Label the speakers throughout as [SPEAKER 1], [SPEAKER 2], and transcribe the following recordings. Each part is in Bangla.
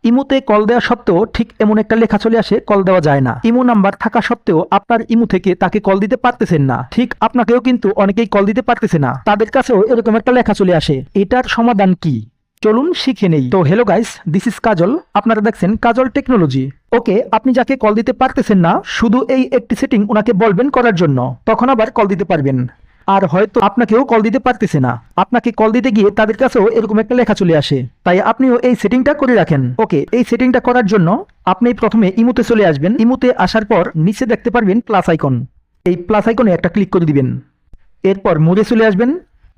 [SPEAKER 1] ইমুতে কল দেওয়া সত্ত্বেও ঠিক এমন একটা লেখা চলে আসে কল দেওয়া যায় না। ইমু নাম্বার থাকা সত্ত্বেও আপনার ইমু থেকে তাকে কল দিতে পারতেছেন না। ঠিক আপনাকেও কিন্তু অনেকেই কল দিতে পারতেছে না, তাদের কাছেও এরকম একটা লেখা চলে আসে। এটার সমাধান কি চলুন শিখে নেই। তো হ্যালো গাইস, দিস ইজ কাজল। আপনারা দেখছেন কাজল টেকনোলজি। ওকে, আপনি যাকে কল দিতে পারতেছেন না, শুধু এই একটি সেটিং ওনাকে বলবেন করার জন্য, তখন আবার কল দিতে পারবেন। আর হয়তো আপনাকেও কল দিতে পারতেছে না, আপনাকে কল দিতে গিয়ে তাদের কাছেও এরকম একটা লেখা চলে আসে, তাই আপনিও এই সেটিংটা করে রাখেন। ওকে, এই সেটিংটা করার জন্য আপনি প্রথমে ইমুতে চলে আসবেন। ইমুতে আসার পর নিচে দেখতে পারবেন প্লাস আইকন, এই প্লাস আইকনে একটা ক্লিক করে দিবেন। এরপর মোডে চলে আসবেন।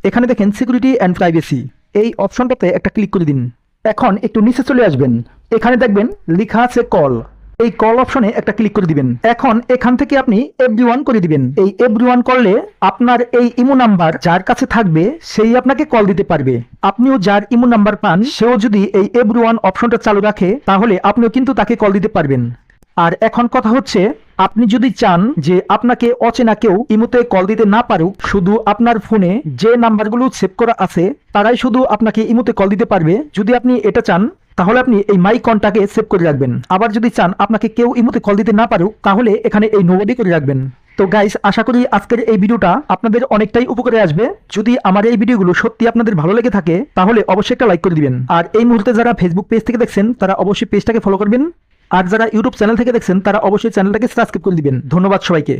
[SPEAKER 1] এখানে দেখেন সিকিউরিটি অ্যান্ড প্রাইভেসি, এই অপশনটাতে একটা ক্লিক করে দিন। এখন একটু নিচে চলে আসবেন, এখানে দেখবেন লেখা আছে কল, এই কল অপশনে একটা ক্লিক করে দিবেন। এখন এখান থেকে আপনি এভরিওয়ান করে দিবেন। এই এভরিওয়ান করলে আপনার এই ইমো নাম্বার যার কাছে থাকবে সেই আপনাকে কল দিতে পারবে। আপনিও যার ইমো নাম্বার পান, সেও যদি এই এভরিওয়ান অপশনটা চালু রাখে, তাহলে আপনিও কিন্তু তাকে কল দিতে পারবেন। আর এখন কথা হচ্ছে, আপনি যদি চান যে আপনাকে অচেনা কেউ ইমোতে কল দিতে না পারুক, শুধু আপনার ফোনে যে নাম্বারগুলো সেভ করা আছে তারাই শুধু আপনাকে ইমোতে কল দিতে পারবে, যদি আপনি এটা চান তাহলে আপনি এই মাই কন্টাক্টে সেভ করে রাখবেন। আবার যদি চান আপনাকে কেউ ইমোতে কল দিতে না পারুক, তাহলে এখানে এই নোবডি করে রাখবেন। তো গাইস, আশা করি আজকের এই ভিডিওটা আপনাদের অনেকটাই উপকারে আসবে। যদি আমার এই ভিডিওগুলো সত্যি আপনাদের ভালো লেগে থাকে, তাহলে অবশ্যই একটা লাইক করে দিবেন। আর এই মুহূর্তে যারা ফেসবুক পেজ থেকে দেখছেন, তারা অবশ্যই পেজটাকে ফলো করবেন। আর যারা ইউটিউব চ্যানেল থেকে দেখছেন, তারা অবশ্যই চ্যানেলটাকে সাবস্ক্রাইব করে দিবেন। ধন্যবাদ সবাইকে।